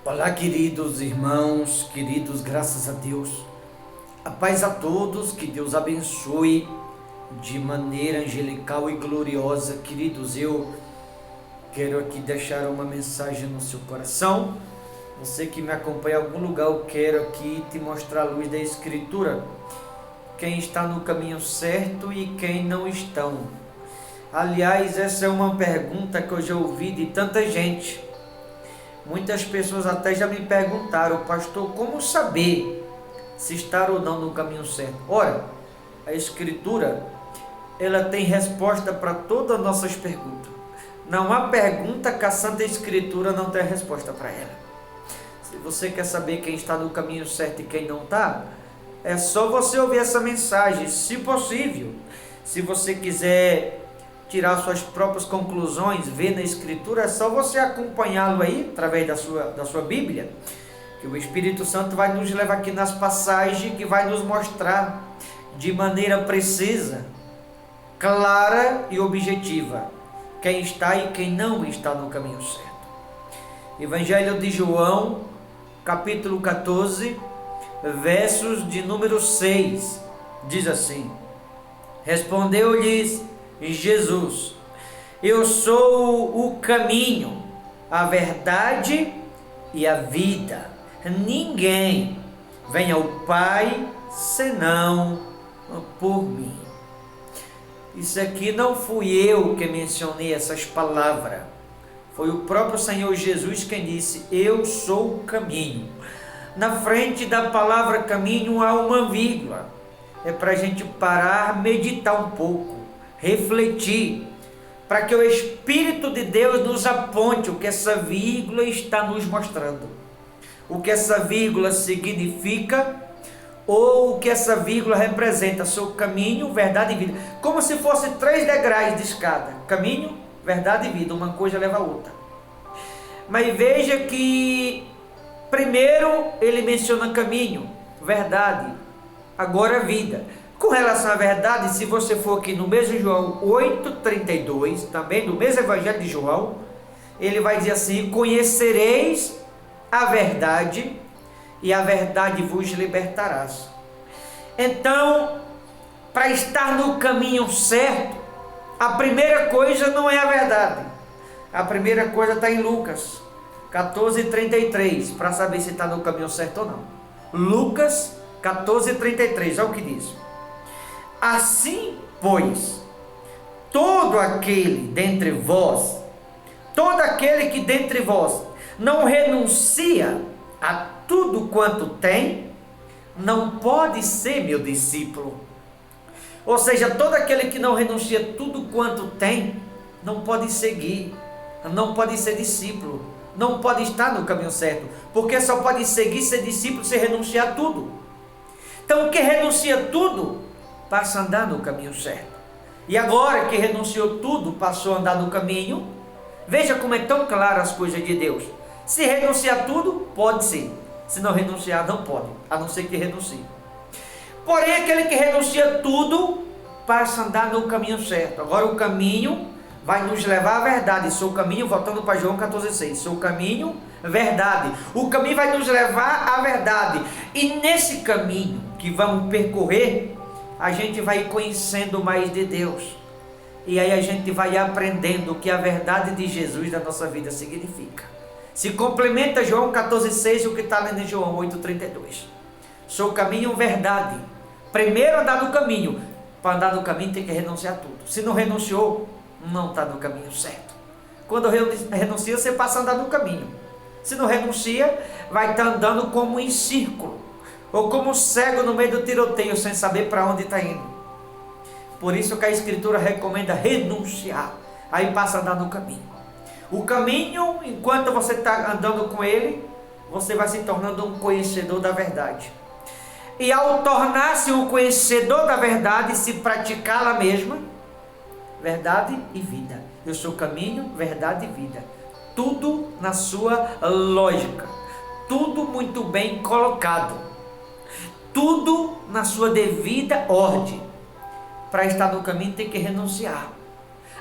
Olá, queridos irmãos, queridos, graças a Deus. A paz a todos, que Deus abençoe de maneira angelical e gloriosa. Queridos, eu quero aqui deixar uma mensagem no seu coração. Você que me acompanha em algum lugar, eu quero aqui te mostrar a luz da Escritura. Quem está no caminho certo e quem não estão. Aliás, essa é uma pergunta que eu já ouvi de tanta gente. Muitas pessoas até já me perguntaram: pastor, como saber se estar ou não no caminho certo? Ora, a Escritura, ela tem resposta para todas as nossas perguntas. Não há pergunta que a Santa Escritura não tenha resposta para ela. Se você quer saber quem está no caminho certo e quem não está, é só você ouvir essa mensagem, se possível. Se você quiser tirar suas próprias conclusões, ver na Escritura, é só você acompanhá-lo aí, através da sua Bíblia, que o Espírito Santo vai nos levar aqui nas passagens, que vai nos mostrar de maneira precisa, clara e objetiva, quem está e quem não está no caminho certo. Evangelho de João, capítulo 14, versos de número 6, diz assim: respondeu-lhes Jesus: eu sou o caminho, a verdade e a vida. Ninguém vem ao Pai senão por mim. Isso aqui não fui eu que mencionei essas palavras. Foi o próprio Senhor Jesus quem disse: eu sou o caminho. Na frente da palavra caminho há uma vírgula. É para a gente parar, meditar um pouco, refletir, para que o Espírito de Deus nos aponte o que essa vírgula está nos mostrando, o que essa vírgula significa, ou o que essa vírgula representa: seu caminho, verdade e vida, como se fosse 3 degraus de escada: caminho, verdade e vida, uma coisa leva a outra. Mas veja que primeiro ele menciona caminho, verdade, agora vida. Com relação à verdade, se você for aqui no mesmo João 8,32, também no mesmo Evangelho de João, ele vai dizer assim: conhecereis a verdade e a verdade vos libertará. Então, para estar no caminho certo, a primeira coisa não é a verdade. A primeira coisa está em Lucas 14,33, para saber se está no caminho certo ou não. Lucas 14,33, olha o que diz: assim, pois, todo aquele que dentre vós não renuncia a tudo quanto tem, não pode ser meu discípulo. Ou seja, todo aquele que não renuncia a tudo quanto tem, não pode seguir, não pode ser discípulo, não pode estar no caminho certo, porque só pode seguir, ser discípulo, se renunciar a tudo. Então, o que renuncia a tudo passa a andar no caminho certo. E agora que renunciou tudo, passou a andar no caminho. Veja como é tão claro as coisas de Deus. Se renunciar tudo, pode ser. Se não renunciar, não pode, a não ser que renuncie. Porém, aquele que renuncia tudo, passa a andar no caminho certo. Agora o caminho vai nos levar à verdade. Sou o caminho, voltando para João 14,6. Sou o caminho, verdade. O caminho vai nos levar à verdade. E nesse caminho que vamos percorrer, a gente vai conhecendo mais de Deus. E aí a gente vai aprendendo o que a verdade de Jesus da nossa vida significa. Se complementa João 14,6 o que está lendo em João 8,32. Sou o caminho, verdade. Primeiro andar no caminho. Para andar no caminho tem que renunciar a tudo. Se não renunciou, não está no caminho certo. Quando renuncia, você passa a andar no caminho. Se não renuncia, vai estar andando como em círculo, ou como cego no meio do tiroteio, sem saber para onde está indo. Por isso que a Escritura recomenda renunciar. Aí passa a andar no caminho. O caminho, enquanto você está andando com ele, você vai se tornando um conhecedor da verdade. E ao tornar-se um conhecedor da verdade, se praticá-la mesma, verdade e vida. Eu sou caminho, verdade e vida. Tudo na sua lógica. Tudo muito bem colocado. Tudo na sua devida ordem. Para estar no caminho tem que renunciar.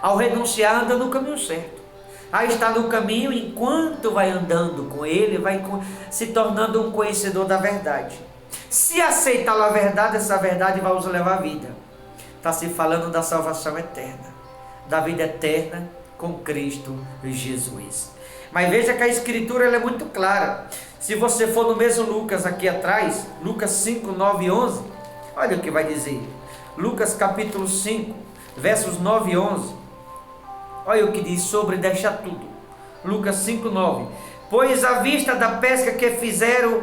Ao renunciar, anda no caminho certo. Aí está no caminho, enquanto vai andando com ele, vai se tornando um conhecedor da verdade. Se aceitar a verdade, essa verdade vai os levar à vida. Está se falando da salvação eterna, da vida eterna com Cristo Jesus. Mas veja que a Escritura ela é muito clara. Se você for no mesmo Lucas aqui atrás, Lucas 5, 9 e 11, olha o que vai dizer. Lucas capítulo 5, versos 9 e 11. Olha o que diz sobre deixar tudo. Lucas 5, 9. Pois à vista da pesca que fizeram,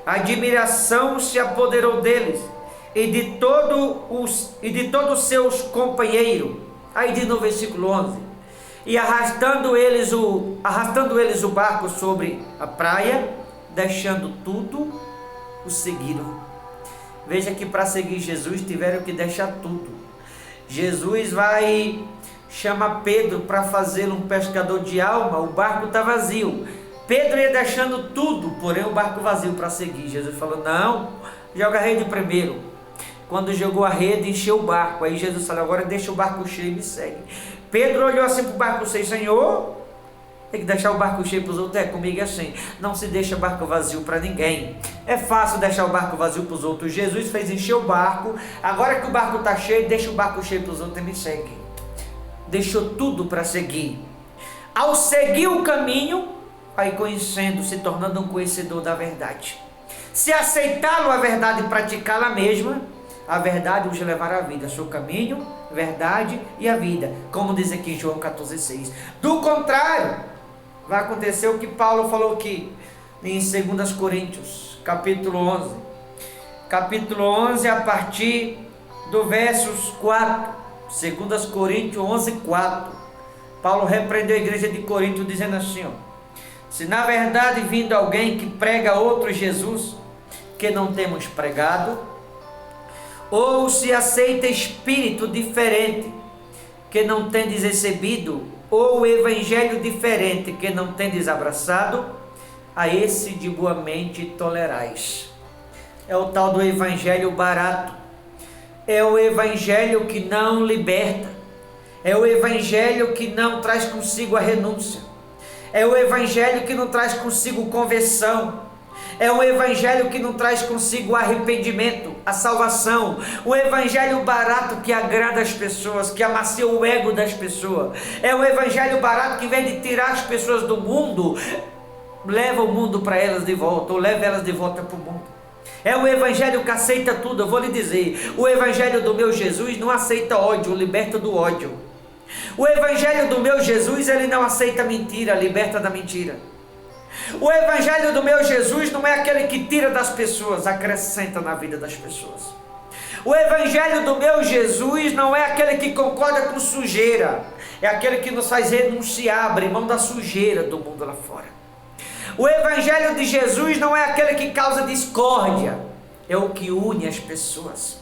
a admiração se apoderou deles e de todos seus companheiros. Aí diz no versículo 11. E arrastando eles o barco sobre a praia, deixando tudo, o seguiram. Veja que para seguir Jesus tiveram que deixar tudo. Jesus vai chamar Pedro para fazê-lo um pescador de alma, o barco está vazio. Pedro ia deixando tudo, porém o barco vazio para seguir. Jesus falou, não, joga a rede primeiro. Quando jogou a rede, encheu o barco. Aí Jesus falou, agora deixa o barco cheio e me segue. Pedro olhou assim para o barco cheio, Senhor, tem que deixar o barco cheio para os outros. Comigo é assim, não se deixa barco vazio para ninguém. É fácil deixar o barco vazio para os outros. Jesus fez encher o barco, agora que o barco está cheio, deixa o barco cheio para os outros e me segue. Deixou tudo para seguir. Ao seguir o caminho, aí conhecendo, se tornando um conhecedor da verdade. Se aceitá-lo a verdade e praticá-la mesma, a verdade os levará à vida. Seu caminho, verdade e a vida. Como diz aqui em João 14,6. Do contrário, vai acontecer o que Paulo falou aqui em 2 Coríntios, capítulo 11. Capítulo 11, a partir do versos 4. 2 Coríntios 11, 4. Paulo repreendeu a igreja de Corinto dizendo assim, ó. Se na verdade vindo alguém que prega outro Jesus, que não temos pregado, ou se aceita espírito diferente, que não tendes recebido, ou evangelho diferente, que não tendes abraçado, a esse de boa mente tolerais. É o tal do evangelho barato, é o evangelho que não liberta, é o evangelho que não traz consigo a renúncia, é o evangelho que não traz consigo conversão, é o evangelho que não traz consigo o arrependimento, a salvação, o evangelho barato que agrada as pessoas, que amacia o ego das pessoas, é o evangelho barato que, em vez de tirar as pessoas do mundo, leva o mundo para elas de volta, ou leva elas de volta para o mundo. É o evangelho que aceita tudo. Eu vou lhe dizer, o evangelho do meu Jesus não aceita ódio, liberta do ódio. O evangelho do meu Jesus, ele não aceita mentira, liberta da mentira. O evangelho do meu Jesus não é aquele que tira das pessoas, acrescenta na vida das pessoas. O evangelho do meu Jesus não é aquele que concorda com sujeira, é aquele que nos faz renunciar, abrir mão da sujeira do mundo lá fora. O evangelho de Jesus não é aquele que causa discórdia, é o que une as pessoas.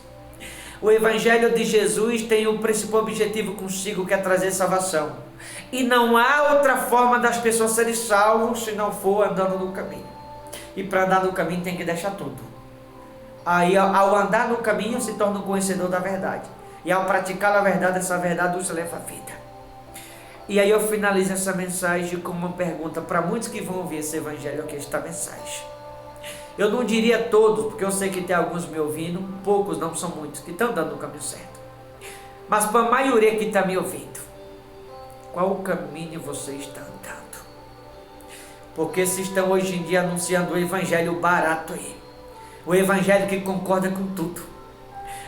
O evangelho de Jesus tem o principal objetivo consigo, que é trazer salvação. E não há outra forma das pessoas serem salvos se não for andando no caminho. E para andar no caminho tem que deixar tudo. Aí ao andar no caminho se torna um conhecedor da verdade. E ao praticar a verdade, essa verdade nos leva à vida. E aí eu finalizo essa mensagem com uma pergunta para muitos que vão ouvir esse evangelho aqui, esta mensagem. Eu não diria todos, porque eu sei que tem alguns me ouvindo, poucos, não são muitos, que estão andando no caminho certo. Mas para a maioria que está me ouvindo, qual o caminho você está andando? Porque se estão hoje em dia anunciando o evangelho barato aí, o evangelho que concorda com tudo,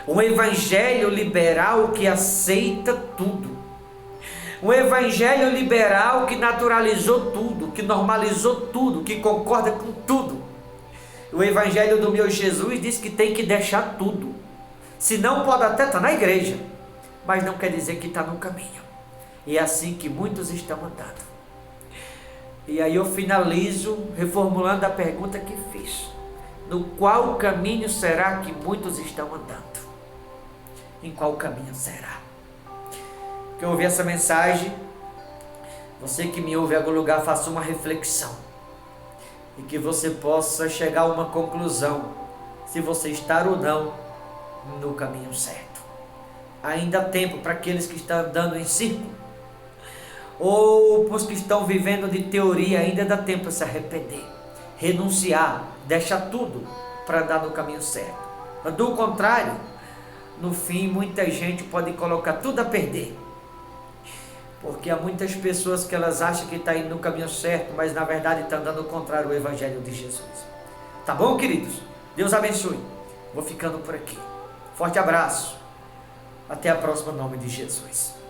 um evangelho liberal que aceita tudo, um evangelho liberal que naturalizou tudo, que normalizou tudo, que concorda com tudo. O evangelho do meu Jesus diz que tem que deixar tudo. Se não, pode até estar na igreja, mas não quer dizer que está no caminho. E é assim que muitos estão andando. E aí eu finalizo reformulando a pergunta que fiz. No qual caminho será que muitos estão andando? Em qual caminho será? Que eu ouvi essa mensagem, você que me ouve em algum lugar, faça uma reflexão. E que você possa chegar a uma conclusão, se você está ou não no caminho certo. Ainda há tempo para aqueles que estão andando em círculo, ou para os que estão vivendo de teoria, ainda dá tempo para se arrepender, renunciar, deixar tudo para andar no caminho certo. Do contrário, no fim, muita gente pode colocar tudo a perder, porque há muitas pessoas que elas acham que estão indo no caminho certo, mas na verdade estão andando contrário ao Evangelho de Jesus. Tá bom, queridos? Deus abençoe. Vou ficando por aqui. Forte abraço. Até a próxima, em nome de Jesus.